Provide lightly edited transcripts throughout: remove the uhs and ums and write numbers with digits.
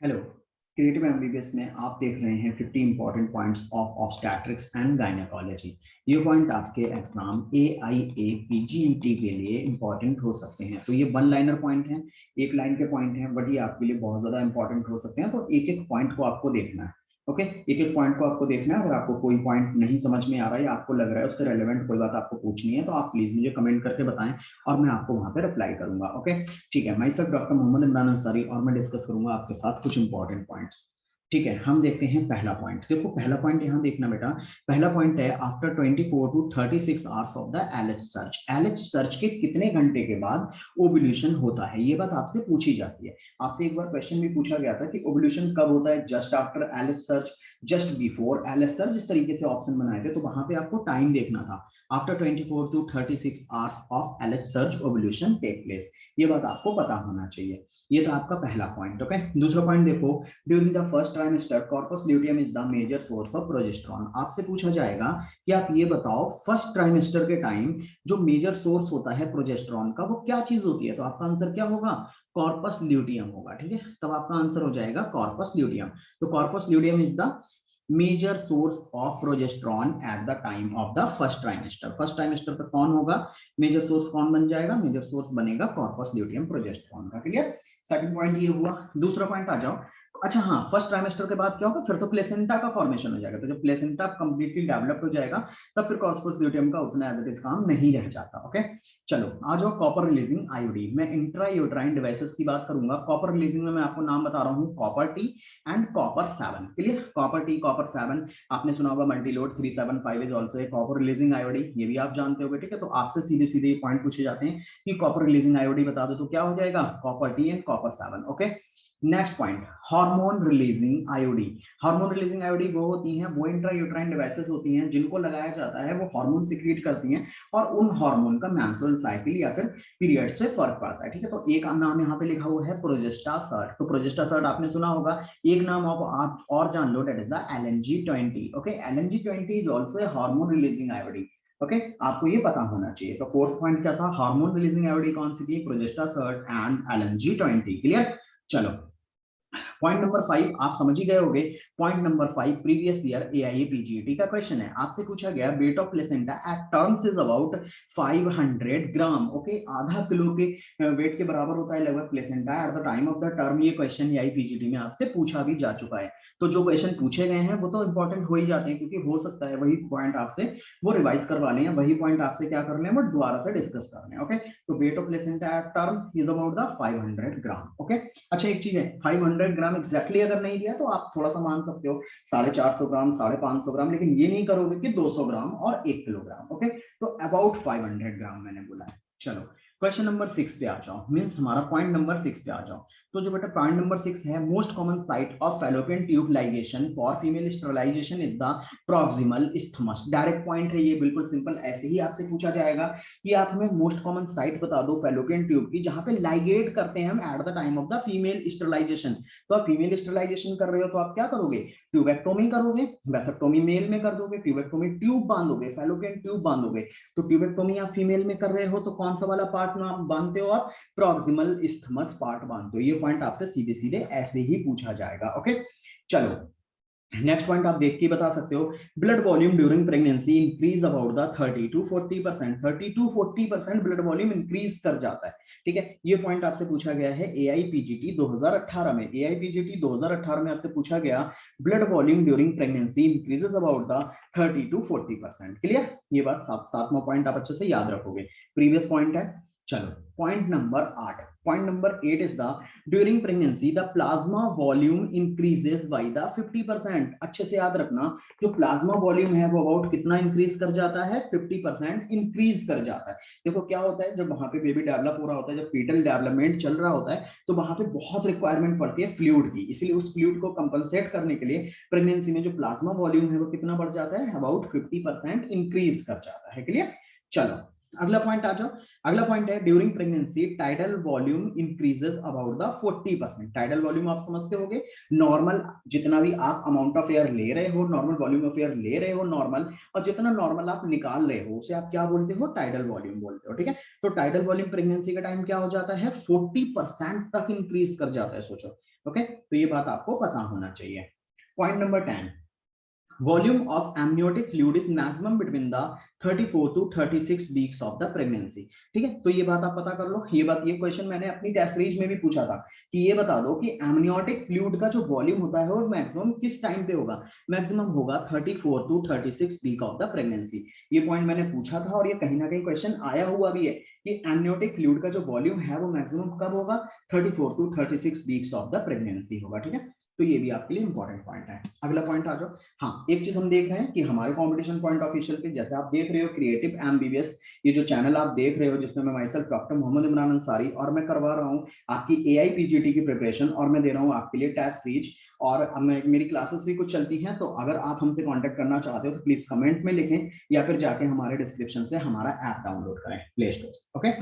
Hello. Creative MBBS में आप देख रहे हैं 50 important points of obstetrics and gynaecology. ये पॉइंट आपके एग्जाम AIA PGET के लिए इंपॉर्टेंट हो सकते हैं। तो ये वन लाइनर पॉइंट हैं, एक लाइन के पॉइंट हैं, बट ये आपके लिए बहुत ज्यादा इंपॉर्टेंट हो सकते हैं। तो एक एक पॉइंट को आपको देखना है। ओके, एक एक पॉइंट को आपको देखना है। अगर आपको कोई पॉइंट नहीं समझ में आ रहा है या आपको लग रहा है उससे रेलेवेंट कोई बात आपको पूछनी है तो आप प्लीज मुझे कमेंट करके बताएं और मैं आपको वहां पे रिप्लाई करूंगा। ओके, ठीक है। Myself doctor Mohammad Imran Ansari और मैं डिस्कस करूंगा आपके साथ कुछ इंपॉर्टेंट पॉइंट्स। ठीक है, हम देखते हैं पहला पॉइंट। देखो पहला पॉइंट यहाँ देखना बेटा। पहला पॉइंट है after 24 to 36 hours of the LH search. LH search के कितने घंटे के बाद ओवुलेशन होता है, ये बात आपसे पूछी जाती है। आपसे एक बार क्वेश्चन भी पूछा गया था कि ओवुलेशन कब होता है, just after LH search, just before LH search, इस तरीके से ऑप्शन बनाए थे। तो वहां पे आपको टाइम देखना था। After 24 to 36 hours of LH surge ovulation take place, ये बात आपको पता होना चाहिए। ये तो आपका पहला पॉइंट। ओके, दूसरा पॉइंट देखो। During the first trimester corpus luteum is the major source of progesterone. आपसे पूछा जाएगा कि आप ये बताओ फर्स्ट ट्राइमेस्टर के टाइम जो मेजर सोर्स होता है प्रोजेस्टेरॉन का वो क्या चीज होती है। तो आपका आंसर क्या होगा, कॉर्पस ल्यूटियम होगा। ठीक है, तब आपका आंसर हो जाएगा कॉर्पस ल्यूटियम। तो corpus luteum is the major source of progesterone at the time of the first trimester. First trimester पर कौन होगा मेजर सोर्स, कौन बन जाएगा, मेजर सोर्स बनेगा कॉर्पस ल्यूटियम प्रोजेस्टेरॉन का। क्लियर, सेकंड पॉइंट ये हुआ। दूसरा पॉइंट आ जाओ। अच्छा हाँ, फर्स्ट ट्राइमेस्टर के बाद क्या होगा, फिर तो प्लेसेंटा का फॉर्मेशन हो जाएगा। तो जब प्लेसेंटा कंप्लीटली डेवलप हो जाएगा तब फिर कॉर्पस ल्यूटियम का उतना एज इट इज काम नहीं रह जाता। ओके, चलो आ जाओ कॉपर रिलीजिंग आयोडीन। मैं इंट्रा यूट्राइन डिवाइसेस की बात करूंगा। कॉपर रिलीजिंग में मैं आपको नाम बता रहा हूँ, copper T and copper 7। Clear, copper T copper 7 आपने सुना होगा। Multiload 375 is also a copper releasing iodine, ये भी आप जानते होंगे। ठीक है, तो आपसे सीधे सीधे पॉइंट पूछे जाते हैं कि कॉपर रिलीजिंग आयोडीन बता दो तो क्या हो जाएगा, copper T and copper 7। Okay, next point, hormone releasing iodine. Hormone releasing iodine वो होती हैं, वो इंट्रा यूट्राइन डिवाइसेस होती हैं जिनको लगाया जाता है, वो हार्मोन सिक्रीट करती हैं और उन हार्मोन का मेंस्ट्रुअल साइकिल या फिर पीरियड से फर्क पड़ता है। ठीक है, तो एक नाम यहाँ पे लिखा हुआ है प्रोजेस्टासर्ट। तो प्रोजेस्टासर्ट आपने सुना होगा। एक नाम आप और जान लो, that is the LNG-20। Okay, LNG-20 is also a hormone releasing iodine. Okay, आपको ये पता होना चाहिए। तो फोर्थ पॉइंट क्या था, हार्मोन रिलीजिंग आयोडीन कौन सी थी, प्रोजेस्टासर्ट एंड LNG-20। क्लियर, चलो पॉइंट नंबर 5 आप समझ ही गए होंगे। Point number 5 previous year AIA PGET का क्वेश्चन है। आपसे पूछा गया weight of placenta at terms is about 500 gram. Okay, आधा किलो के वेट के बराबर होता है लगभग placenta at the time of the term. ये क्वेश्चन AIA PGET में आपसे पूछा भी जा चुका है। तो जो क्वेश्चन पूछे गए हैं वो तो इंपॉर्टेंट हो ही जाते हैं, क्योंकि हो सकता है वही पॉइंट आपसे वो रिवाइज करवाने हैं, वही पॉइंट आपसे क्या करने हैं, बट दोबारा से डिस्कस करने हैं। ओके, तो weight of placenta at term is about the 500 gram. Okay, अच्छा एक चीज है, 500 ग्राम एग्जैक्टली अगर नहीं दिया तो आप थोड़ा सा मान सकते हो 450 ग्राम, 550 ग्राम, लेकिन ये नहीं करोगे कि 200 ग्राम और 1 किलोग्राम। ओके, तो अबाउट 500 ग्राम मैंने बोला है। चलो क्वेश्चन नंबर 6 पे आ जाओ, मींस हमारा पॉइंट नंबर 6 पे आ जाओ। तो जो बेटा पॉइंट नंबर 6 है, most common site of fallopian tube ligation for female sterilisation is the proximal isthmus. Direct point है ये, बिल्कुल सिंपल। ऐसे ही आपसे पूछा जाएगा कि आप हमें मोस्ट कॉमन साइट बता दो फैलोपियन ट्यूब की जहां पे लाइगेट करते हैं हम at the time of the female sterilisation. तो आप फीमेल स्टरलाइजेशन कर रहे हो तो आप क्या करोगे, ट्यूबेक्टोमी करोगे। वैसेक्टोमी मेल में कर दोगे, ट्यूबेक्टोमी ट्यूब बांधोगे, फैलोपियन ट्यूब बांधोगे। तो ट्यूबेक्टोमी आप फीमेल में कर रहे हो तो कौन सा वाला पार्ट में आप बांधते हो, आप प्रॉक्सिमल इस्थमस पार्ट बांधते हो। ये पॉइंट आपसे सीधे सीधे ऐसे ही पूछा जाएगा। ओके, चलो नेक्स्ट पॉइंट आप देख के बता सकते हो। Blood volume during pregnancy increase about the 30 to 40%। 30 to 40% blood volume increase कर जाता है। ठीक है, ये पॉइंट आपसे पूछा गया है AIPGT 2018 में। AIPGT 2018 में आपसे पूछा गया blood volume during pregnancy increases about the 30 to 40%। Clear, ये बात सातवां पॉइंट आप अच्छे से याद रखोगे, प्रीवियस पॉइंट है। चलो point number 8। Point number 8 is the during pregnancy the plasma volume increases by the 50%। अच्छे से याद रखना, जो प्लाज्मा वॉल्यूम है वो अबाउट कितना इंक्रीज कर जाता है, 50% इंक्रीज कर जाता है। देखो क्या होता है, जब वहां पे बेबी डेवलप हो रहा होता है, जब फीटल डेवलपमेंट चल रहा होता है, तो वहां पे बहुत रिक्वायरमेंट पड़ती है फ्लूइड की। इसलिए उस फ्लूइड को कंपनसेट करने के लिए प्रेगनेंसी में जो प्लाज्मा वॉल्यूम है वो कितना बढ़ जाता है, अबाउट 50% इंक्रीज कर जाता है। क्लियर, चलो अगला पॉइंट आ जाओ। अगला पॉइंट है during pregnancy tidal volume increases about the 40%। Tidal volume आप समझते होगे, नॉर्मल जितना भी आप अमाउंट ऑफ एयर ले रहे हो, नॉर्मल वॉल्यूम ऑफ एयर ले रहे हो नॉर्मल, और जितना नॉर्मल आप निकाल रहे हो उसे आप क्या बोलते हो, टाइडल वॉल्यूम बोलते हो, ठीक है। तो टाइडल वॉल्यूम प्रेगनेंसी का टाइम क्या हो जाता है, 40% तक इंक्रीज कर जाता है, सोचो। ओके, तो ये बात आपको पता होना चाहिए। Point number 10, volume of amniotic fluid is maximum between the 34 to 36 weeks of the pregnancy। ठीक है, तो ये बात आप पता कर लो। ये क्वेश्चन मैंने अपनी टेस्ट सीरीज में भी पूछा था कि ये बता दो कि amniotic fluid का जो वॉल्यूम होता है वो मैक्सिमम किस टाइम पे होगा। मैक्सिमम होगा 34 to 36 week of the pregnancy. ये पॉइंट मैंने पूछा था और ये कहीं ना कहीं क्वेश्चन आया हुआ भी है कि amniotic fluid का जो वॉल्यूम है वो मैक्सिमम कब होगा, 34 to 36 weeks of the pregnancy होगा, ठीक है। तो ये भी आपके लिए इंपॉर्टेंट पॉइंट है। अगला पॉइंट आ जाओ। हाँ, एक चीज हम देख रहे हैं कि हमारे कंपटीशन पॉइंट ऑफिशियल पे जैसे आप देख रहे हो क्रिएटिव एमबीबीएस, ये जो चैनल आप देख रहे हो जिसमें मैं माइसेल्फ डॉक्टर मोहम्मद इमरान अंसारी और मैं करवा रहा हूँ आपकी एआईपीजीटी की प्रिपरेशन, और मैं दे रहा हूँ आपके लिए टेस्ट सीरीज, और मेरी क्लासेस भी कुछ चलती हैं। तो अगर आप हमसे कांटेक्ट करना चाहते हो तो प्लीज कमेंट में लिखें या फिर जाके हमारे डिस्क्रिप्शन से हमारा ऐप डाउनलोड करें प्ले स्टोर से। ओके,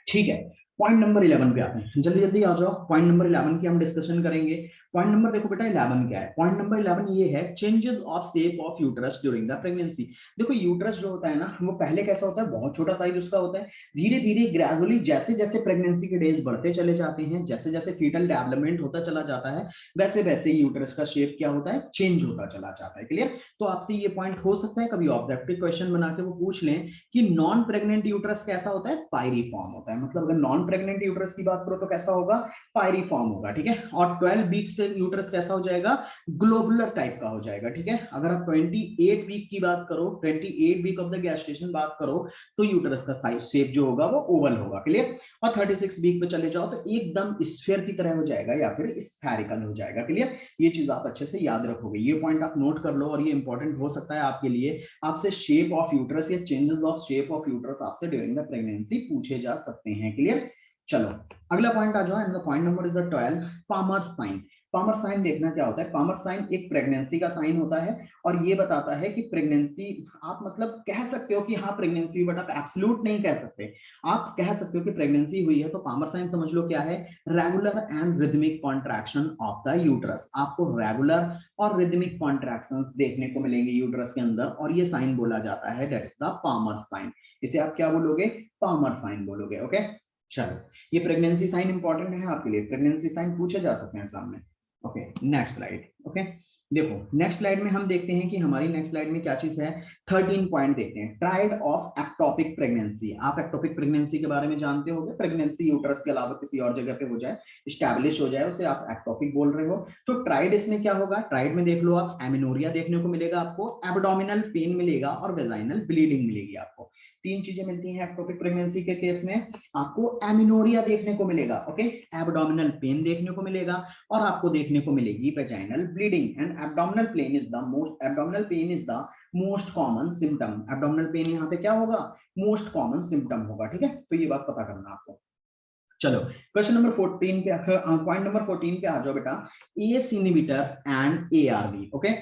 ठीक है। पॉइंट नंबर 11 पे आते हैं, जल्दी जल्दी आ जाओ। पॉइंट नंबर 11 की हम डिस्कशन करेंगे। पॉइंट नंबर देखो बेटा 11 क्या है, पॉइंट नंबर 11 ये है changes of shape of uterus during the pregnancy. देखो यूट्रस जो होता है ना, वो पहले कैसा होता है, बहुत छोटा साइज उसका होता है। धीरे धीरे ग्रेजुअली जैसे जैसे प्रेगनेंसी के डेज बढ़ते चले जाते हैं, जैसे जैसे फीटल डेवलपमेंट होता चला जाता है, वैसे वैसे यूट्रस का शेप क्या होता है, चेंज होता चला जाता है। क्लियर। तो आपसे ये पॉइंट हो सकता है कभी ऑब्जेक्टिव क्वेश्चन बना के वो पूछ लें कि नॉन प्रेग्नेंट यूट्रस कैसा होता है, पायरीफॉर्म होता है। मतलब अगर नॉन प्रेग्नेंट यूट्रस की बात करो तो कैसा होगा, पायरीफॉर्म होगा, ठीक है। और 12 वीक्स पे यूट्रस कैसा हो जाएगा, ग्लोबुलर टाइप का हो जाएगा, ठीक है। अगर आप 28 वीक की बात करो, 28 वीक ऑफ द गेस्टेशन बात करो, तो यूट्रस का साइज शेप जो होगा वो ओवल होगा। क्लियर। और 36 वीक पे चले जाओ तो एकदम स्फीयर की तरह हो जाएगा या फिर स्फेरिकल हो जाएगा। क्लियर। ये चीज आप अच्छे से याद रखोगे, ये पॉइंट आप नोट कर लो, और ये इंपॉर्टेंट हो सकता है आपके लिए। आपसे शेप ऑफ यूट्रस या changes of shape of uterus आपसे ड्यूरिंग द प्रेगनेंसी पूछे जा सकते हैं। क्लियर। चलो अगला पॉइंट आ जाओ, and the point number is the 12 palmar's sign. Palmar sign देखना क्या होता है, पामर साइन एक प्रेगनेंसी का साइन होता है, और ये बताता है कि प्रेगनेंसी, आप मतलब कह सकते हो कि हाँ प्रेगनेंसी, बट आप एब्सोल्यूट नहीं कह सकते। आप कह सकते हो कि प्रेगनेंसी हुई है। तो पामर साइन समझ लो क्या है, regular and rhythmic contraction of the uterus. आपको रेगुलर और रिदमिक कॉन्ट्रैक्शंस देखने को मिलेंगे यूट्रस के अंदर, और ये साइन बोला जाता है that is the palmar sign. इसे आप क्या बोलोगे, पामर साइन बोलोगे। ओके, चलो ये प्रेगनेंसी साइन इंपॉर्टेंट है आपके लिए, प्रेगनेंसी साइन पूछे जा सकते हैं एग्जाम में। Okay, next slide. ओके, देखो नेक्स्ट स्लाइड में हम देखते हैं कि हमारी नेक्स्ट स्लाइड में क्या चीज है, 13 पॉइंट देखते हैं। Tried of ectopic pregnancy. आप एक्टोपिक प्रेगनेंसी के बारे में जानते होंगे, प्रेगनेंसी यूट्रस के अलावा किसी और जगह पे हो जाए, स्टैब्लिश हो जाए, उसे आप एक्टोपिक बोल रहे हो। तो ट्राइड इसमें क्या होगा, ट्राइड में देख लो आप, एमिनोरिया देखने को मिलेगा आपको, एब्डोमिनल पेन मिलेगा और वेजाइनल ब्लीडिंग मिलेगी। आपको तीन चीजें मिलती हैं एक्टोपिक प्रेगनेंसी के केस में। आपको एमिनोरिया देखने को मिलेगा, ओके, एब्डोमिनल पेन देखने को मिलेगा, और आपको देखने को मिलेगी vaginal bleeding. And abdominal pain is the most common symptom. Abdominal pain यहाँ पे क्या होगा, मोस्ट कॉमन सिम्टम होगा, ठीक है। तो ये बात पता करना आपको। चलो क्वेश्चन नंबर 14 पे, पॉइंट नंबर 14 पे आ जाओ बेटा, S inhibitors and ARB. Okay,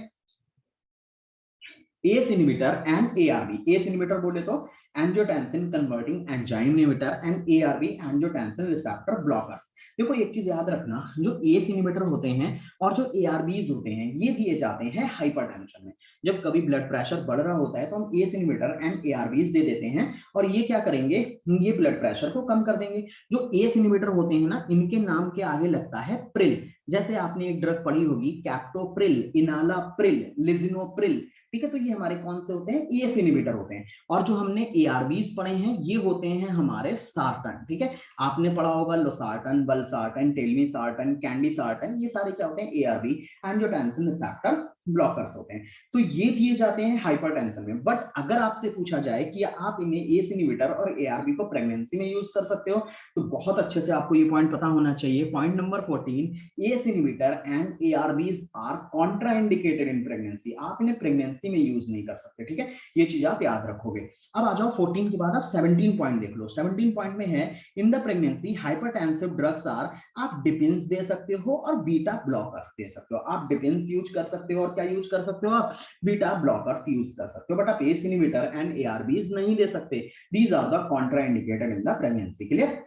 ACE inhibitor and ARB। ACE inhibitor बोले तो angiotensin converting enzyme inhibitor and ARB angiotensin receptor blockers। देखो एक चीज याद रखना, जो ACE inhibitor होते हैं और जो ARBs होते हैं, ये दिए जाते हैं हाइपरटेंशन में। जब कभी ब्लड प्रेशर बढ़ रहा होता है तो हम ACE inhibitor and ARBs दे देते हैं, और ये क्या करेंगे, ये ब्लड प्रेशर को कम कर देंगे। जो ACE inhibitor होते हैं ना, इनके नाम के आगे लगता है प्रिल। जैसे आपने एक ड्रग पढ़ी होगी, कैप्टोप्रिल, इनालाप्रिल, लिजिनोप्रिल, ठीक है। तो ये हमारे कौन से होते हैं, एस इनहिबिटर होते हैं। और जो हमने एआरबीज पढ़े हैं ये होते हैं हमारे सार्टन, ठीक है। आपने पढ़ा होगा लोसार्टन, बलसार्टन, टेलमीसार्टन, कैंडीसार्टन, ये सारे क्या होते हैं, एआरबी एंजियोटेंसिन रिसेप्टर ब्लॉकर्स होते हैं। तो ये दिए जाते हैं हाइपरटेंशन में। बट अगर आपसे पूछा जाए कि आप इन्हें एस इनहिबिटर और एआरबी को प्रेगनेंसी में यूज कर सकते हो, तो बहुत अच्छे से आपको ये पॉइंट पता होना चाहिए। Point number 14, ACE inhibitor and ARBs are contraindicated in pregnancy। आप इन्हें प्रेगनेंसी में यूज नहीं कर सकते, ठीक है। ये चीज आप याद रखोगे। अब आ जाओ 14 के बाद आप 17 पॉइंट देख लो। 17 पॉइंट में है, in the pregnancy hypertensive drugs are, आप डिपिन्स दे सकते हो और बीटा ब्लॉकर्स दे सकते हो। आप डिपिन्स यूज कर सकते हो और क्या यूज कर सकते हो आप, बीटा ब्लॉकर्स यूज कर सकते हो, बट आप एस इनहिबिटर एंड एआरबीज नहीं ले सकते। These are the contraindicated in the pregnancy. Clear?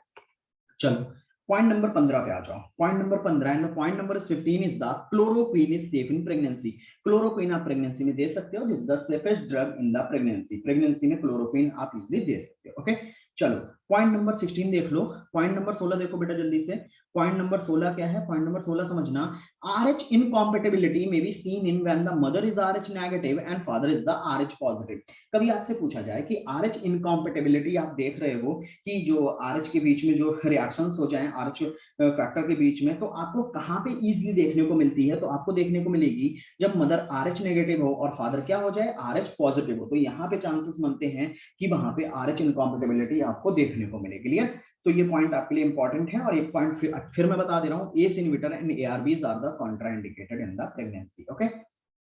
चलो पॉइंट नंबर 15 पे आ जाओ। Point number 15 and point number 15 is the chloroquine is safe in pregnancy. Chloroquine आप प्रेगनेंसी में दे सकते हो, this is the safest drug in the pregnancy. Pregnancy में क्लोरोक्वीन आप इजीली दे सकते हो। ओके चलो पॉइंट नंबर 16 देख लो। पॉइंट नंबर 16 देखो बेटा जल्दी से। पॉइंट नंबर 16 क्या है? पॉइंट नंबर 16 समझना, RH incompatibility may be seen in when the mother is RH negative and father is the RH positive। कभी आपसे पूछा जाए कि RH incompatibility आप देख रहे हो कि जो RH के बीच में जो रिएक्शंस हो जाएं RH फैक्टर के बीच में, तो आपको कहाँ पे इजीली देखने को मिलती है? तो आपको देखने को मिलेगी जब मदर RH नेगेटिव हो और फादर क्या हो जाए, RH पॉजिटिव हो। तो यहाँ पे चांसेस बनते हैं कि वहां पे RH इनकॉम्पेटिबिलिटी आपको देखने को मिलेगी। क्लियर? तो ये पॉइंट आपके लिए इंपॉर्टेंट है। और एक पॉइंट फिर मैं बता दे रहा हूँ, ACE inhibitor and ARBs are the contraindicated in the pregnancy. Okay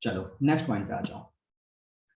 चलो नेक्स्ट पॉइंट पे आ जाओ।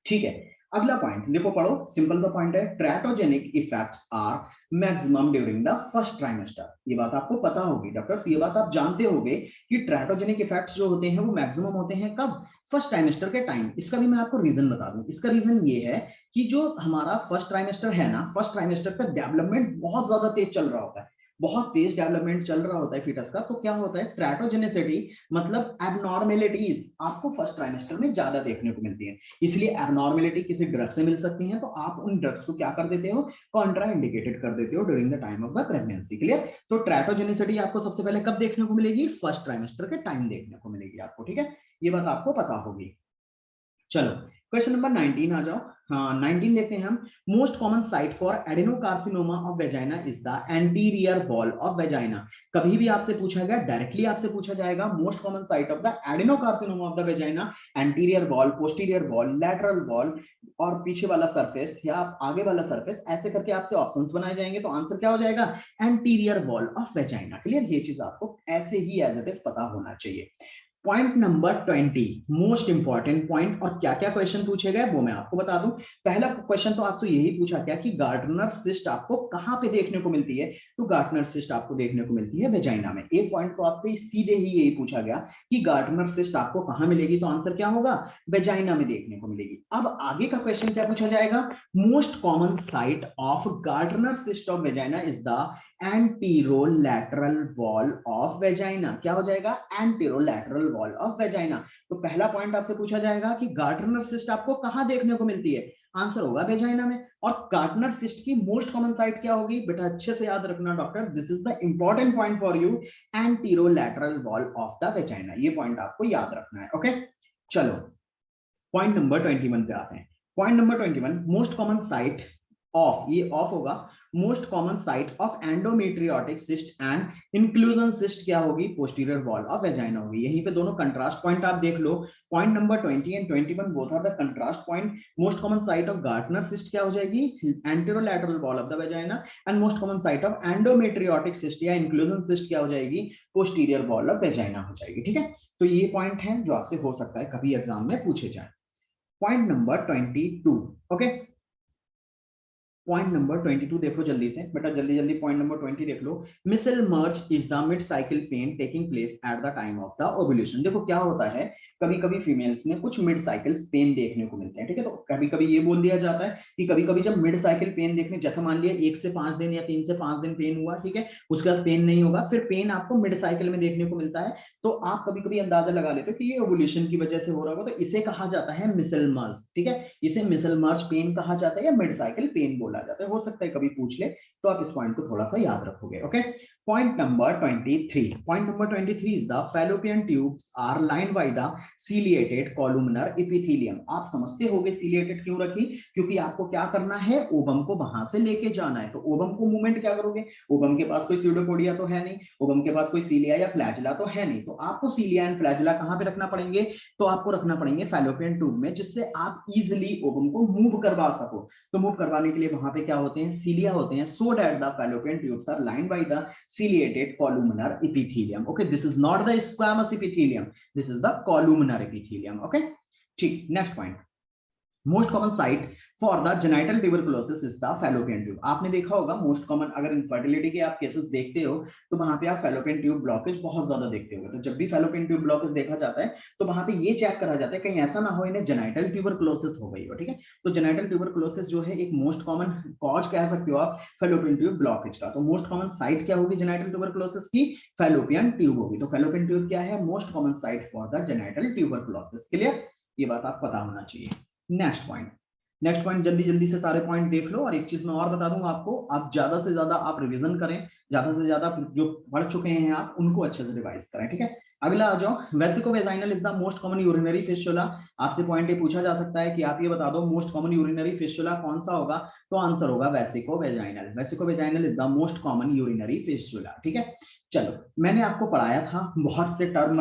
ठीक है, अगला पॉइंट देखो, पढ़ो, सिंपल सा पॉइंट है, teratogenic effects are maximum during the first trimester. ये बात आपको पता होगी डॉक्टर्स, ये बात आप जानते होंगे कि ट्रैटोजेनिक इफेक्ट्स जो होते हैं वो मैक्सिमम होते हैं कब? फर्स्ट ट्राइमेस्टर के टाइम। इसका भी मैं आपको रीजन बता दूं। इसका रीजन ये है कि जो हमारा फर्स्ट ट्राइमेस्टर है ना, फर्स्ट ट्राइमेस्टर का डेवलपमेंट बहुत ज्यादा तेज चल रहा होता है, बहुत तेज डेवलपमेंट चल रहा होता है फीटस का। तो क्या होता है, ट्रैटोजेनिसिटी मतलब एबनॉर्मेलिटीज आपको फर्स्ट ट्राइमेस्टर में ज्यादा देखने को मिलती है। इसलिए एबनॉर्मेलिटी किसी ड्रग से मिल सकती है, तो आप उन ड्रग्स को क्या कर देते हो, कॉन्ट्राइंडिकेटेड कर देते हो during the time of the pregnancy. Clear? तो ट्रैटोजेनिसिटी आपको सबसे पहले कब देखने को मिलेगी? फर्स्ट ट्राइमेस्टर के टाइम देखने को मिलेगी आपको। ठीक है, ये बात आपको पता होगी। चलो क्वेश्चन नंबर 19 आ जाओ। हाँ 19 देखते हैं हम। Most common site for adenocarcinoma of vagina is the anterior wall of vagina. कभी भी आपसे पूछा गया, डायरेक्टली आपसे पूछा जाएगा, most common site of the adenocarcinoma of the vagina, anterior wall, posterior wall, lateral wall और पीछे वाला सरफेस या आगे वाला सरफेस, ऐसे करके आपसे ऑप्शंस बनाए जाएंगे। तो आंसर क्या हो जाएगा? Anterior wall of vagina. Clear? ये चीज आपको ऐसे ही एज इट इज पता होना चाहिए। Point number 20 most important point, और क्या क्या क्वेश्चन पूछे गए वो मैं आपको बता दूं। पहला क्वेश्चन तो आपसे यही पूछा गया कि गार्डनर सिस्ट आपको कहां पे देखने को मिलती है? तो गार्डनर सिस्ट आपको देखने को मिलती है वेजाइना में। एक पॉइंट तो आपसे सीधे ही यही पूछा गया कि गार्डनर सिस्ट आपको कहां मिलेगी, तो आंसर क्या होगा? वेजाइना में देखने को मिलेगी। अब आगे का क्वेश्चन क्या पूछा जाएगा? Most common site of Gartner cyst of vagina is the anterolateral wall of vagina. क्या हो जाएगा? Anterolateral wall of vagina. तो पहला पॉइंट आपसे पूछा जाएगा कि गार्डनर सिस्ट आपको कहां देखने को मिलती है? आंसर होगा वेजाइना में। और गार्डनर सिस्ट की मोस्ट कॉमन साइट क्या होगी? बेटा अच्छे से याद रखना doctor, this is the important point for you, anterolateral wall of the vagina. ये पॉइंट आपको याद रखना है। ओके चलो पॉइंट नंबर 21 पे आते हैं। Point number 21 most common site of, ये ऑफ होगा, most common site of endometriotic cyst and inclusion cyst क्या होगी? पोस्टीरियर वॉल ऑफ वेजाइना होगी। यहीं पे दोनों कंट्रास्ट पॉइंट आप देख लो। Point number 20 and 21 both are the contrast point. Most common site of Gartner cyst क्या हो जाएगी? Anterolateral wall of the vagina. And most common site of endometriotic cyst या इंक्लूजन सिस्ट क्या हो जाएगी? पोस्टीरियर वॉल ऑफ वेजाइना हो जाएगी। ठीक है, तो ये पॉइंट है जो आपसे हो सकता है कभी एग्जाम में पूछे जाए। Point number 22। Okay point number 22 देखो जल्दी से बेटा, जल्दी जल्दी पॉइंट नंबर 20 देख लो। Mittelschmerz is the mid cycle pain taking place at the time of the ovulation. देखो क्या होता है, कभी कभी फीमेल्स में कुछ मिड साइकिल पेन देखने को मिलते हैं। ठीक है, तो कभी कभी ये बोल दिया जाता है कि कभी कभी जब मिड साइकिल पेन देखने, जैसे मान लिया 1 से 5 दिन या 3 से 5 दिन पेन हुआ, ठीक है, उसके बाद पेन नहीं होगा, फिर पेन आपको मिड साइकिल में देखने को मिलता है, तो आप कभी कभी अंदाजा लगा लेते हो कि ये ओव्यूलेशन की वजह से हो रहा होगा, तो इसे कहा जाता है मिसल मर्ज। ठीक है, इसे मिसल मर्ज पेन कहा जाता है या मिड साइकिल पेन बोला जाता है। हो सकता है कभी पूछ ले, तो आप इस पॉइंट को थोड़ा सा याद रखोगे। Okay point number 23। Point number 23 is the fallopian tubes are lined by the ciliated columnar epithelium. आप समझते होंगे सीलिएटेड क्यों रखी, क्योंकि आपको क्या करना है, ओवम को वहां से लेके जाना है। तो ओवम को मूवमेंट क्या करोगे? ओवम के पास कोई स्यूडोपोडिया तो है नहीं, ओवम के पास कोई सीलिया या फ्लैजिला तो है नहीं, तो आपको सीलिया एंड फ्लैजिला कहां पे रखना पड़ेंगे? तो आपको रखना पड़ेंगे फैलोपियन ट्यूब में, जिससे आप इजिली ओवम को मूव करवा सको। तो मूव करवाने के लिए वहां पे क्या होते हैं? सीलिया होते हैं, so that the fallopian tubes are lined by the ciliated columnar epithelium. Okay, this is not the squamous epithelium, this is the columnar epithelium. Okay, ठीक, next point. Most common site for the genital tuberculosis is the fallopian tube. आपने देखा होगा most common, अगर infertility के आप cases देखते हो तो वहां पे आप फैलोपियन ट्यूब ब्लॉकेज बहुत ज्यादा देखते हो। तो जब भी फैलोपियन ट्यूब ब्लॉकेज देखा जाता है तो वहां पे ये चेक करा जाता है कहीं ऐसा ना हो इन्हें जेनाइटल ट्यूबरकुलोसिस हो गई हो। ठीक है, तो जेनाइटल ट्यूबरकुलोसिस जो है एक मोस्ट कॉमन कॉज कह सकते हो आप फैलोपियन ट्यूब ब्लॉकेज का। तो मोस्ट कॉमन साइट क्या होगी जेनाइटल ट्यूबरकुलोसिस की? फैलोपियन ट्यूब होगी। तो फैलोपियन ट्यूब क्या है? Most common site for the genital tuberculosis. Clear? ये बात आप पता होना चाहिए। नेक्स्ट पॉइंट जल्दी जल्दी से सारे पॉइंट देख लो। और एक चीज मैं और बता दूंगा आपको, आप ज्यादा से ज्यादा आप रिवीजन करें, ज्यादा से ज्यादा जो पढ़ चुके हैं आप उनको अच्छे से रिवाइज करें। ठीक है, अगला आ जाओ। Vesicovaginal is the most common urinary fistula. आपसे पॉइंट ये पूछा जा सकता है कि आप ये बता दो मोस्ट कॉमन यूरिनरी फिस्टुला कौन सा होगा, तो आंसर होगा vesicovaginal. Vesicovaginal is the most common urinary fistula. ठीक है, चलो मैंने आपको पढ़ाया था, बहुत से टर्म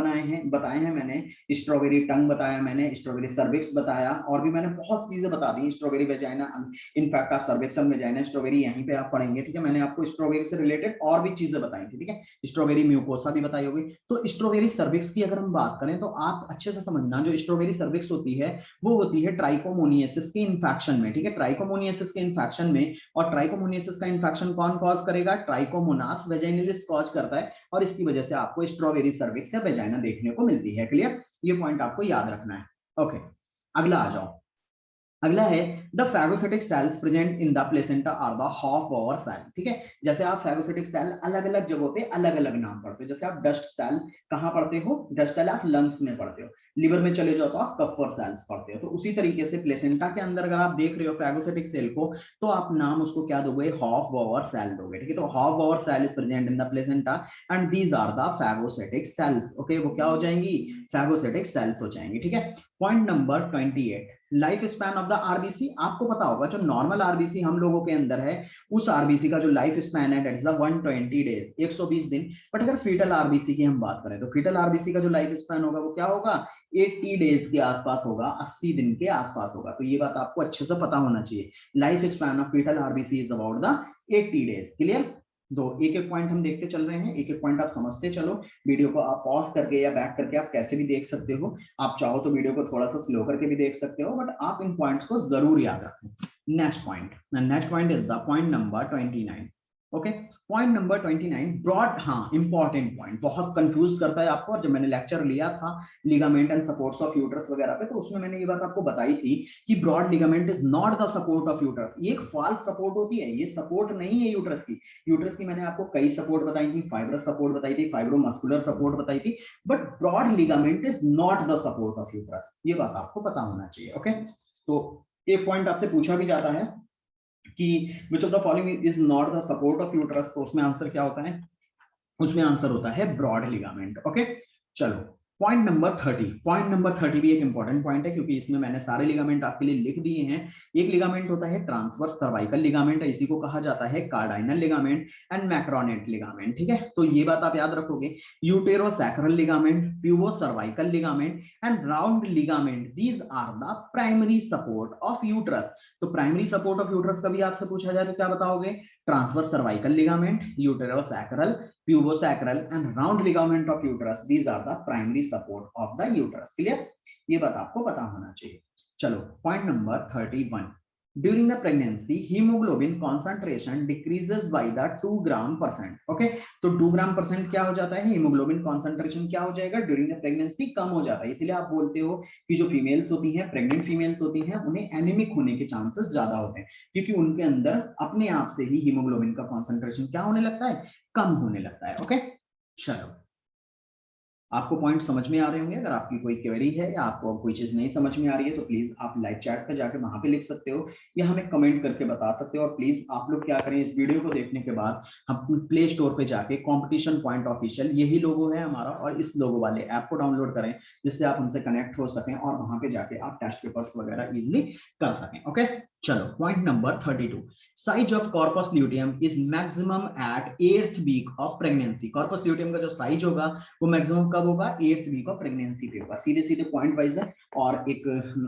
बताए हैं मैंने। स्ट्रॉबेरी टंग बताया मैंने, स्ट्रॉबेरी सर्विक्स बताया, और भी मैंने बहुत चीजें बता दी। स्ट्रॉबेरी वेजाइना, इनफैक्ट आप सर्विक्सम वेजाइना स्ट्रॉबेरी यहीं पे आप पढ़ेंगे। ठीक है, मैंने आपको स्ट्रॉबेरी से रिलेटेड और भी चीजें बताई थी। ठीक है, स्ट्रॉबेरी म्यूकोसा भी बताई होगी। तो स्ट्रॉबेरी सर्विक्स की अगर हम बात करें तो आप अच्छे से समझना, जो स्ट्रॉबेरी सर्विक्स होती है वो होती है ट्राइकोमोनियासिस के इन्फेक्शन में। ठीक है, ट्राइकोमोनियासिस के इन्फेक्शन में, और ट्राइकोमोनियासिस का इन्फेक्शन कौन कॉज करेगा? ट्राइकोमोनास वेजाइनलिस कॉज करता है, और इसकी वजह से आपको स्ट्रॉबेरी सर्विक्स या वेजाइना देखने को मिलती है। क्लियर? ये पॉइंट आपको याद रखना है। ओके, अगला आ जाओ। अगला है the phagocytic cells present in the placenta are the Hofbauer cell. ठीक है, जैसे आप फैगोसिटिक सेल अलग अलग जगहों पे अलग अलग नाम पढ़ते हो। जैसे आप डस्ट सेल कहाँ पढ़ते हो? डस्ट सेल आप लंग्स में पढ़ते हो। लिवर में चले जाओ तो आप कफर सेल्स पढ़ते हो। तो उसी तरीके से प्लेसेंटा के अंदर अगर आप देख रहे हो फैगोसिटिक सेल को, तो आप नाम उसको क्या दोगे? हाफ ओवर सेल दोगे। ठीक है, तो Hofbauer cell is present in the placenta and these are the phagocytic cells. Okay, वो क्या हो जाएंगी? फैगोसिटिक सेल्स हो जाएंगी। ठीक है, point number 28, life span of the RBC. आपको पता होगा जो नॉर्मल आरबीसी हम लोगों के अंदर है, उस आरबीसी का जो लाइफ स्पैन है दैट इज द 120 डेज, 120 दिन। बट अगर फीटल आरबीसी की हम बात करें तो फीटल आरबीसी का जो लाइफ स्पैन होगा वो क्या होगा? 80 डेज के आसपास होगा, 80 दिन के आसपास होगा। तो ये बात आपको अच्छे से पता होना चाहिए। Life span of fetal RBC is about the 80 days. Clear? दो एक एक पॉइंट हम देखते चल रहे हैं, एक एक पॉइंट आप समझते चलो। वीडियो को आप पॉज करके या बैक करके आप कैसे भी देख सकते हो। आप चाहो तो वीडियो को थोड़ा सा स्लो करके भी देख सकते हो, बट आप इन पॉइंट्स को जरूर याद रखें। Next point is the point number 29। Okay, point number 29 broad, हाँ इंपॉर्टेंट पॉइंट, बहुत कंफ्यूज करता है आपको। और जब मैंने लेक्चर लिया था ligament and supports of uterus वगैरह पे, तो उसमें मैंने ये बात आपको बताई थी कि broad ligament is not the support of uterus. ये एक फॉल्स सपोर्ट होती है, ये सपोर्ट नहीं है यूट्रस की। यूट्रस की मैंने आपको कई सपोर्ट बताई थी, फाइब्रस सपोर्ट बताई थी, फाइब्रोमस्कुलर सपोर्ट बताई थी, but broad ligament is not the support of uterus. ये बात आपको पता होना चाहिए। ओके, तो एक पॉइंट आपसे पूछा भी जाता है कि which of the following is not the support of uterus, तो उसमें आंसर क्या होता है? उसमें आंसर होता है ब्रॉड लिगामेंट। ओके, चलो पॉइंट नंबर 30। पॉइंट नंबर 30 भी एक इंपॉर्टेंट पॉइंट है, क्योंकि इसमें मैंने सारे लिगामेंट आपके लिए लिख दिए हैं। एक लिगामेंट होता है ट्रांसवर्स सर्वाइकल लिगामेंट, इसी को कहा जाता है cardinal ligament and Mackenrodt ligament. ठीक है, तो ये बात आप याद रखोगे। Uterosacral ligament, pubocervical ligament and round ligament, these are the primary support of uterus. तो प्राइमरी सपोर्ट ऑफ यूट्रस कभी आपसे पूछा जाए तो क्या बताओगे? Transverse cervical ligament, uterosacral, pubosacral and round ligament of uterus, these are the primary support of the uterus. Clear? ये बात आपको पता होना चाहिए। चलो point number 31, during the pregnancy haemoglobin concentration decreases by the 2 gram percent. Okay, तो 2 ग्राम percent क्या हो जाता है? हीमोग्लोबिन कॉन्सेंट्रेशन क्या हो जाएगा? ड्यूरिंग द प्रेगनेंसी कम हो जाता है। इसलिए आप बोलते हो कि जो फीमेल्स होती हैं, प्रेग्नेंट फीमेल्स होती हैं, उन्हें एनीमिक होने के चांसेस ज्यादा होते हैं, क्योंकि उनके अंदर अपने आप से ही हीमोग्लोबिन का कॉन्सेंट्रेशन क्या होने लगता है? कम होने लगता है। ओके, चलो आपको पॉइंट समझ में आ रहे होंगे। अगर आपकी कोई क्वेरी है या आपको कोई चीज नहीं समझ में आ रही है तो प्लीज आप लाइव चैट पे जाके वहां पे लिख सकते हो, या हमें कमेंट करके बता सकते हो। और प्लीज आप लोग क्या करें, इस वीडियो को देखने के बाद हम प्ले स्टोर पे जाके कंपटीशन पॉइंट ऑफिशियल, यही लोगो है हमारा, और इस लोगो वाले ऐप को डाउनलोड करें, जिससे आप उनसे कनेक्ट हो सकें और वहां पे जाके आप टेस्ट पेपर्स वगैरह इजिली कर सकें। ओके, चलो point number 32, size of corpus luteum is maximum at 8th week of pregnancy. Corpus luteum का जो साइज होगा वो मैक्सिमम कब होगा? 8th वीक ऑफ प्रेगनेंसी पे होगा। सीधे सीधे पॉइंट वाइज है, और एक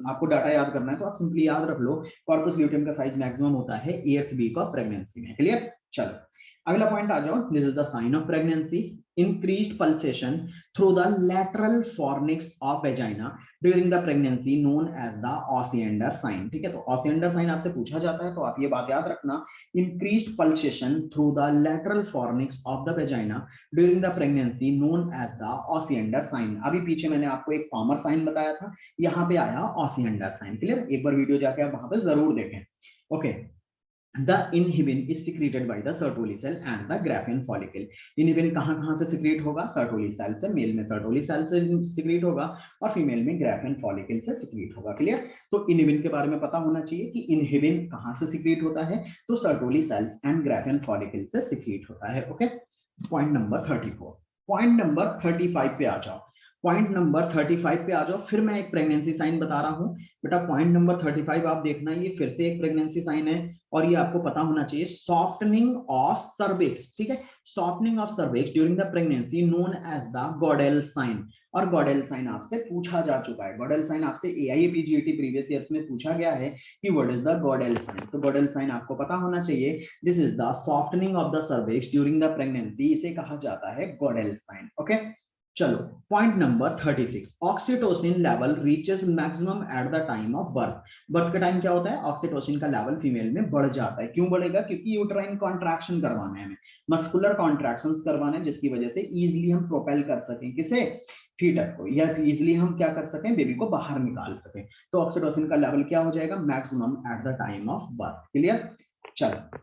आपको डाटा याद करना है तो आप सिंपली याद रख लो, कॉर्पस ल्यूटियम का साइज मैक्सिमम होता है 8th वीक ऑफ प्रेगनेंसी में। क्लियर? चलो अगला पॉइंट आ जाओ, this is the sign of pregnancy, increased pulsation through the lateral fornix of vagina during the pregnancy known as the Osiander sign. ठीक है, तो ऑसिएंडर साइन आपसे पूछा जाता है तो आप ये बात याद रखना, increased pulsation through the lateral fornix of the vagina during the pregnancy known as the Osiander sign. अभी पीछे मैंने आपको एक पामर साइन बताया था, यहाँ पे आया ऑसिएंडर साइन। क्लियर, एक बार वीडियो जाके आप वहां पे जरूर देखें। Okay, The inhibin is secreted by the Sertoli cell and the Graafian follicle. Inhibin कहाँ से secrete होगा? Sertoli cell से, मेल में Sertoli cell से secrete होगा और फीमेल में Graafian follicle से secrete होगा। क्लियर, तो inhibin के बारे में पता होना चाहिए कि inhibin कहाँ से secrete होता है, तो Sertoli cells and Graafian follicle से secrete होता है। Okay, point number 34। Point number 35 पे आ जाओ, पॉइंट नंबर 35 पे आ जाओ। फिर मैं एक प्रेगनेंसी साइन बता रहा हूं बेटा, पॉइंट नंबर 35 आप देखना, ये फिर से एक प्रेगनेंसी साइन है और ये आपको पता होना चाहिए, सॉफ्टनिंग ऑफ सर्विक्स। ठीक है, softening of cervix during the pregnancy known as the Goodell sign. और गॉडेल साइन आपसे पूछा जा चुका है, गॉडेल साइन आपसे एआईपीजीटी प्रीवियस ईयर्स में पूछा गया है कि what is the Goodell sign. तो गॉडेल साइन आपको पता होना चाहिए, this is the softening of the cervix during the pregnancy, इसे कहा जाता है गॉडेल साइन। ओके, चलो point number 36, oxytocin level reaches maximum at the time of birth. Birth का टाइम क्या होता है, ऑक्सीटोसिन का लेवल फीमेल में बढ़ जाता है। क्यों बढ़ेगा, क्योंकि यूट्राइन कॉन्ट्रैक्शन करवाना है हमें, मस्कुलर कॉन्ट्रैक्शंस करवाना है, जिसकी वजह से इजीली हम प्रोपेल कर सकें किसे, फीटस को, या इजीली हम क्या कर सकें, बेबी को बाहर निकाल सकें। तो ऑक्सीटोसिन का लेवल क्या हो जाएगा, maximum at the time of birth. Clear, चलो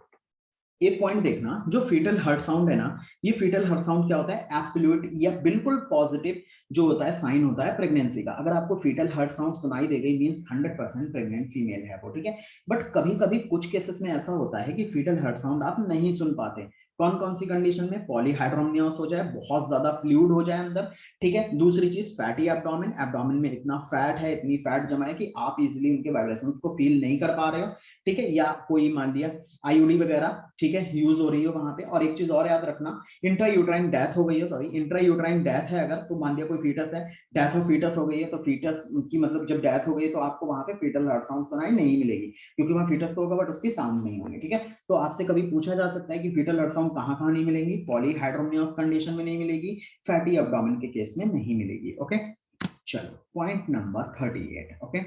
एक पॉइंट देखना, जो फीटल हार्ट साउंड है ना, ये फीटल हार्ट साउंड क्या होता है, एब्सोल्यूट या बिल्कुल पॉजिटिव जो होता है साइन होता है प्रेगनेंसी का। अगर आपको फीटल हार्ट साउंड सुनाई दे गई, मींस 100% प्रेग्नेंट फीमेल है वो। ठीक है, बट कभी कभी कुछ केसेस में ऐसा होता है कि फीटल हार्ट साउंड आप नहीं सुन पाते। कौन कौन सी कंडीशन में, पॉलीहाइड्रोमनियोस हो जाए, बहुत ज्यादा फ्लूइड हो जाए अंदर। ठीक है, दूसरी चीज फैटी एब्डोमेन, एब्डोमेन में इतना फैट है, इतनी फैट जमा है कि आप इजीली उनके वाइब्रेशंस को फील नहीं कर पा रहे हो। ठीक है, या कोई मान लिया आईयूडी वगैरह, ठीक है, यूज हो रही हो वहां पे। और एक चीज और याद रखना, इंट्रा यूट्राइन डेथ हो गई है, सॉरी इंट्रा यूट्राइन डेथ है अगर, तो मान लिया कोई फीटस है, डेथ ऑफ फीटस हो गई है, तो फीटस की मतलब जब डेथ हो गई तो आपको वहां पे फीटल हार्ट साउंड सुनाई नहीं मिलेगी, क्योंकि वहां फीटस तो होगा बट उसकी साउंड नहीं होगी। ठीक है, तो आपसे कभी पूछा जा सकता है कि फीटल हार्ट साउंड कहाँ कहाँ नहीं मिलेंगी, पॉलीहाइड्रोमनियस कंडीशन में नहीं मिलेगी, फैटी एब्डोमेन के केस में नहीं मिलेगी। ओके, चलो पॉइंट नंबर 38। ओके,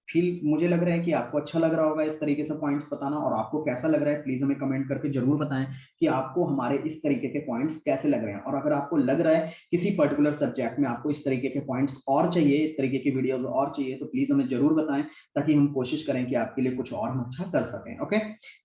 फील, मुझे लग रहा है कि आपको अच्छा लग रहा होगा इस तरीके से पॉइंट्स बताना, और आपको कैसा लग रहा है प्लीज हमें कमेंट करके जरूर बताएं कि आपको हमारे इस तरीके के पॉइंट्स कैसे लग रहे हैं। और अगर आपको लग रहा है किसी पर्टिकुलर सब्जेक्ट में आपको इस तरीके के पॉइंट्स और चाहिए, इस तरीके की वीडियोस और चाहिए, तो प्लीज हमें जरूर बताएं, ताकि हम कोशिश करें कि आपके लिए कुछ और अच्छा कर सकें। Okay,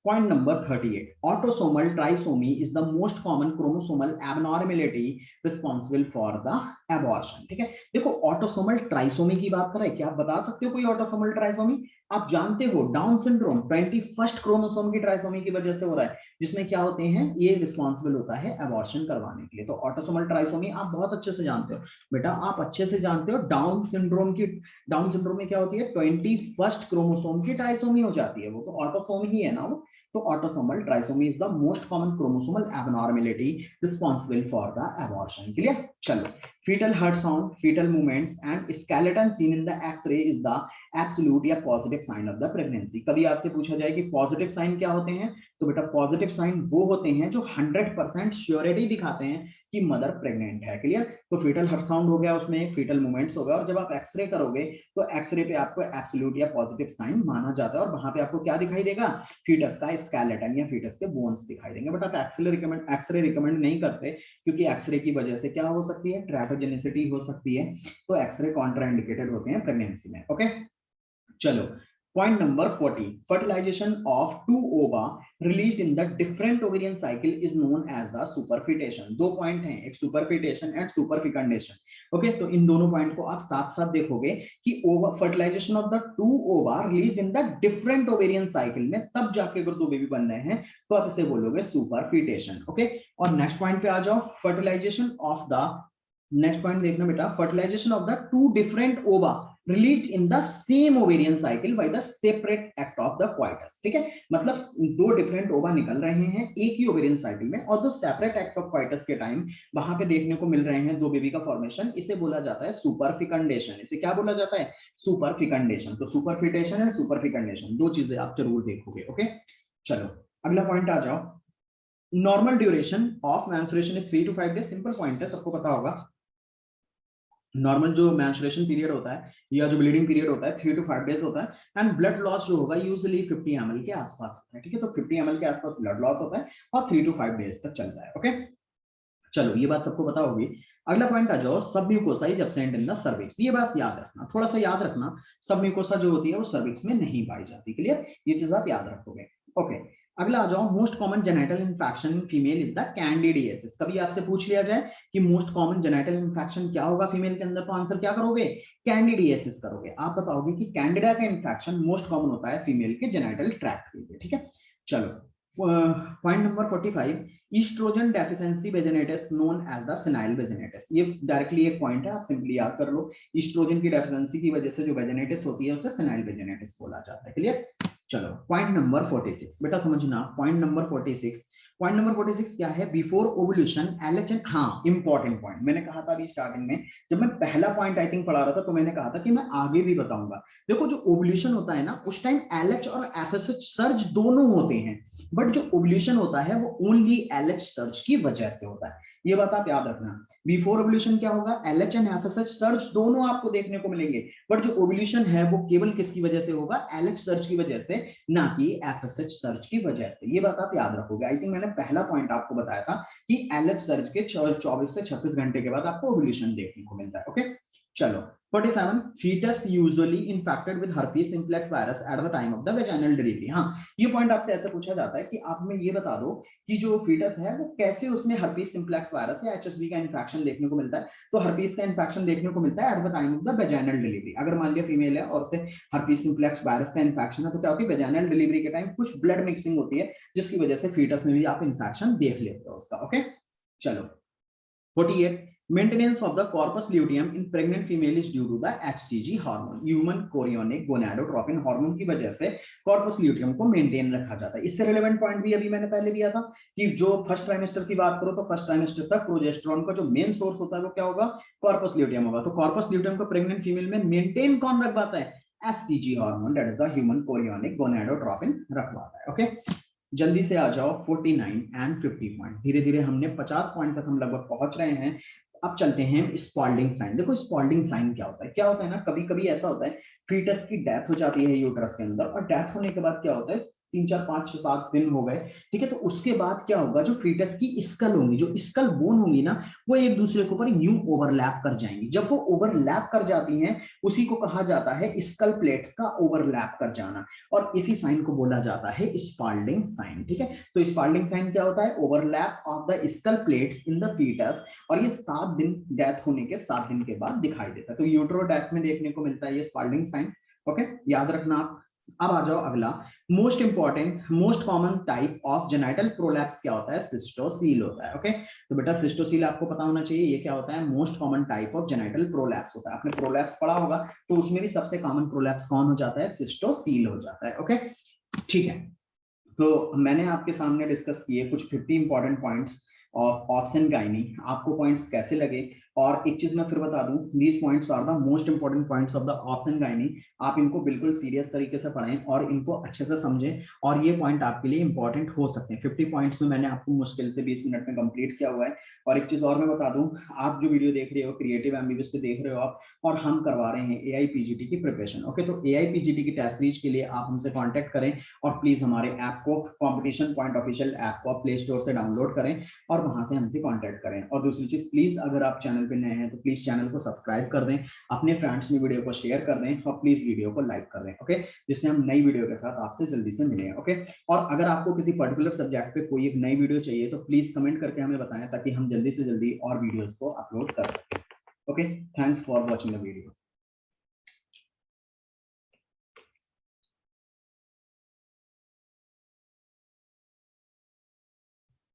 point number 38, autosomal trisomy is the most common chromosomal abnormality responsible for the abortion. ठीक है, देखो ऑटोसोमल ट्राइसोमी की बात करें, क्या आप बता सकते हो कोई ऑटोसोमल ट्राइसोमी? आप जानते हो डाउन सिंड्रोम 21st क्रोमोसोम की ट्राइसोमी की वजह से हो रहा है, जिसमें क्या होते हैं, ये रिस्पॉन्सिबल होता है एबॉर्शन करवाने के लिए। तो ऑटोसोमल ट्राइसोमी आप बहुत अच्छे से जानते हो बेटा, आप अच्छे से जानते हो डाउन सिंड्रोम की, डाउन सिंड्रोम में क्या होती है, 21st क्रोमोसोम की ट्राइसोमी हो जाती है, वो तो ऑटोसोम ही है ना वो। तो autosomal trisomy is the most common chromosomal abnormality responsible for the abortion. Clear? चलो, fetal heart sound, fetal movements and skeleton seen in the X-ray is the absolute या positive sign of the pregnancy. कभी आपसे पूछा जाए कि positive sign क्या होते हैं, तो बेटा पॉजिटिव साइन वो होते हैं जो 100% श्योरिटी दिखाते हैं कि मदर प्रेग्नेंट है। क्लियर, तो फीटल हार्ट साउंड हो गया, उसमें एक फीटल मूवमेंट्स हो गया, और जब आप एक्सरे करोगे तो एक्सरे पे आपको एब्सोल्यूट या पॉजिटिव साइन माना जाता है, और वहां पे आपको क्या दिखाई देगा, फीटस का स्केलेटन या फीटस के बोन्स दिखाई देंगे। बट आप एक्सरे रिकमेंड नहीं करते, क्योंकि एक्सरे की वजह से क्या हो सकती है, ट्रैटोजेनिसिटी हो सकती है, तो एक्सरे कॉन्ट्राइंडिकेटेड होते हैं प्रेगनेंसी में। ओके, चलो point number 40, fertilization of two ova released in the different ovarian cycle is known as the superfetation. दो पॉइंट हैं, एक superfetation एंड superfecundation। ओके, तो इन दोनों पॉइंट को आप साथ साथ देखोगे कि ओवा, fertilization of the two ova released in the different ovarian cycle में तब जाके अगर दो बेबी बन रहे हैं तो आप इसे बोलोगे superfetation। ओके, और नेक्स्ट पॉइंट पे आ जाओ, fertilization of the, next point देखना बेटा, fertilization of the two different ova released in the same ovarian cycle by the separate act of the coitus. ठीक है, मतलब दो डिफरेंट ओवा निकल रहे हैं एक ही ओवेरियन साइकिल में, और दो सेपरेट एक्ट ऑफ क्वाइटस के टाइम वहां पे देखने को मिल रहे हैं दो बेबी का फॉर्मेशन, इसे बोला जाता है सुपरफिकंडेशन। इसे क्या बोला जाता है, सुपरफिकंडेशन। तो सुपरफिटेशन है सुपरफिकंडेशन, दो चीजें आप जरूर देखोगे। ओके, चलो अगला पॉइंट आ जाओ, normal duration of menstruation is 3 to 5 days. Simple point है, सबको पता होगा। नॉर्मल जो मेंस्ट्रुएशन पीरियड होता है या जो ब्लीडिंग पीरियड होता है 3 to 5 डेज होता है। एंड ब्लड लॉस जो होगा यूजुअली 50 ml के आसपास होता है, ठीक है। तो 50 ml के आसपास ब्लड लॉस होता है और 3 to 5 डेज तक चलता है। ओके, चलो ये बात सबको पता होगी। अगला पॉइंट आ जाओ, सब mucosa is absent in the cervix. ये बात याद रखना, थोड़ा सा याद रखना, सब म्यूकोसा जो होती है वो सर्विक्स में नहीं पाई जाती। क्लियर, ये चीज आप याद रखोगे। ओके, अगला आ जाओ, most common genital infection in female is the candidiasis. कभी आपसे पूछ लिया जाए कि मोस्ट कॉमन जेनिटल इन्फेक्शन क्या होगा फीमेल के अंदर, तो आंसर क्या करोगे, कैंडिडियासिस करोगे। आप बताओगे कि कैंडिडा का इन्फेक्शन मोस्ट कॉमन होता है फीमेल के जेनिटल ट्रैक्ट के लिए, ठीक है। चलो point number 45, oestrogen deficiency vaginitis known as the senile vaginitis. ये डायरेक्टली एक पॉइंट है, आप सिंपली याद कर लो। ईस्ट्रोजन की डेफिशिएंसी की वजह से जो वेजिनेटिस होती है उसे सेनाइल वेजिनेटिस बोला जाता है। क्लियर, चलो पॉइंट नंबर 46 बेटा समझना। पॉइंट नंबर 46 क्या है, बिफोर ओवुलेशन एलएचएन। हाँ, इंपॉर्टेंट पॉइंट, मैंने कहा था अभी स्टार्टिंग में जब मैं पहला पॉइंट आई थिंक पढ़ा रहा था तो मैंने कहा था कि मैं आगे भी बताऊंगा। देखो जो ओवुलेशन होता है ना उस टाइम एलएच और एफएसएच सर्ज दोनों होते हैं, बट जो ओवुलेशन होता है वो ओनली एलएच सर्ज की वजह से होता है। ये बात आप याद रखना। बिफोर ओवुलेशन क्या होगा, एलएच एंड एफएसएच सर्ज दोनों आपको देखने को मिलेंगे, बट जो ओवुलेशन है वो केवल किसकी वजह से होगा, एलएच सर्ज की वजह से, ना कि एफएसएच सर्ज की वजह से। ये बात आप याद रखोगे। आई थिंक मैंने पहला पॉइंट आपको बताया था कि एलएच सर्ज के 24 से 36 घंटे के बाद आपको ओवुलेशन देखने को मिलता है। ओके, चलो 47, fetus usually infected with herpes simplex virus at the time of the vaginal delivery। हाँ, ये पॉइंट आपसे ऐसे पूछा जाता है कि आप में ये बता दो कि जो फीटस है वो कैसे उसमें herpes simplex virus या HSV का इन्फेक्शन देखने को मिलता है। तो herpes का इन्फेक्शन देखने को मिलता है at the time of the vaginal delivery। अगर मान लिया फीमेल है और उसे herpes simplex virus का इन्फेक्शन है तो क्या होती है, vaginal delivery के टाइम कुछ ब्लड मिक्सिंग होती है जिसकी वजह से फीटस में भी आप इन्फेक्शन देख लेते हो उसका। ओके, चलो 48, maintenance of the corpus luteum in pregnant female is due to the HCG hormone, human chorionic gonadotropin hormone की वजह से corpus luteum को मेंटेन रखा जाता है। इससे रिलेवेंट पॉइंट भी अभी मैंने पहले दिया था कि जो फर्स्ट ट्राइमेस्टर की बात करो तो फर्स्ट ट्राइमेस्टर तक प्रोजेस्टेरोन का जो मेन सोर्स होता है वो क्या होगा, corpus luteum होगा। तो corpus luteum को प्रेग्नेंट फीमेल में मेंटेन कौन रखवाता है, HCG hormone, that is the human chorionic gonadotropin रखवाता है। ओके, जल्दी से आ जाओ 49 एंड 50 पॉइंट। धीरे धीरे हमने 50 पॉइंट तक हम लगभग पहुंच रहे हैं। अब चलते हैं स्पॉल्डिंग साइन। देखो स्पॉल्डिंग साइन क्या होता है, क्या होता है ना, कभी कभी ऐसा होता है फीटस की डेथ हो जाती है यूट्रस के अंदर, और डेथ होने के बाद क्या होता है 3 4 5 6 7 दिन हो गए, ठीक है। तो उसके बाद क्या होगा, जो फीटस की स्कल होंगी, जो स्कल बोन होंगी ना, वो एक दूसरे के ऊपर न्यू ओवरलैप कर जाएंगी। जब वो ओवरलैप कर जाती हैं उसी को कहा जाता है स्कल प्लेट्स का ओवरलैप कर जाना, और इसी साइन को बोला जाता है स्पॉल्डिंग साइन, ठीक है। तो स्पॉल्डिंग साइन क्या होता है, overlap of the skull plates in the fetus, और ये 7 दिन, डेथ होने के 7 दिन के बाद दिखाई देता है। तो यूट्रो डेथ में देखने को मिलता है ये स्पॉल्डिंग साइन। ओके, याद रखना आप। अब आ जाओ अगला, most important, most common type of genital prolapse क्या होता है, सिस्टोसील होता है। ओके, तो बेटा सिस्टोसील आपको पता होना चाहिए, ये क्या होता है, most common type of genital prolapse होता है। आपने प्रोलैप्स पढ़ा होगा तो उसमें भी सबसे कॉमन प्रोलैप्स कौन हो जाता है, सिस्टोसील हो जाता है। ओके, ठीक है। तो मैंने आपके सामने डिस्कस किए कुछ 50 important points of obs and gynae. आपको पॉइंट्स कैसे लगे, और एक चीज मैं फिर बता दूं, these points are the most important points of the obs and gynae. आप इनको बिल्कुल सीरियस तरीके से पढ़ें और इनको अच्छे से समझें, और ये पॉइंट आपके लिए इंपॉर्टेंट हो सकते हैं। 50 पॉइंट्स में मैंने आपको मुश्किल से 20 मिनट में कंप्लीट किया हुआ है। और एक चीज और मैं बता दूं, आप जो वीडियो देख रहे हो क्रिएटिव एमबीबीएस पे देख रहे हो आप, और हम करवा रहे हैं एआईपीजीटी की प्रिपरेशन। ओके, तो एआईपीजीटी की टेस्ट सीरीज के लिए आप हमसे कॉन्टेक्ट करें, और प्लीज हमारे ऐप को, कॉम्पिटिशन पॉइंट ऑफिशियल ऐप को प्ले स्टोर से डाउनलोड करें और वहां से हमसे कांटेक्ट करें। और दूसरी चीज, प्लीज अगर आप चैनल पे नए हैं तो प्लीज चैनल को सब्सक्राइब कर दें, अपने फ्रेंड्स में वीडियो को शेयर कर दें, और प्लीज वीडियो को लाइक कर दें। ओके, जिससे हम नई वीडियो के साथ आपसे जल्दी से मिलें। ओके, और अगर आपको किसी पर्टिकुलर सब्जेक्ट पे कोई एक नई वीडियो चाहिए तो प्लीज कमेंट करके हमें बताएं, ताकि हम जल्दी से जल्दी और वीडियोस को अपलोड कर सकें। Okay, thanks for watching the video.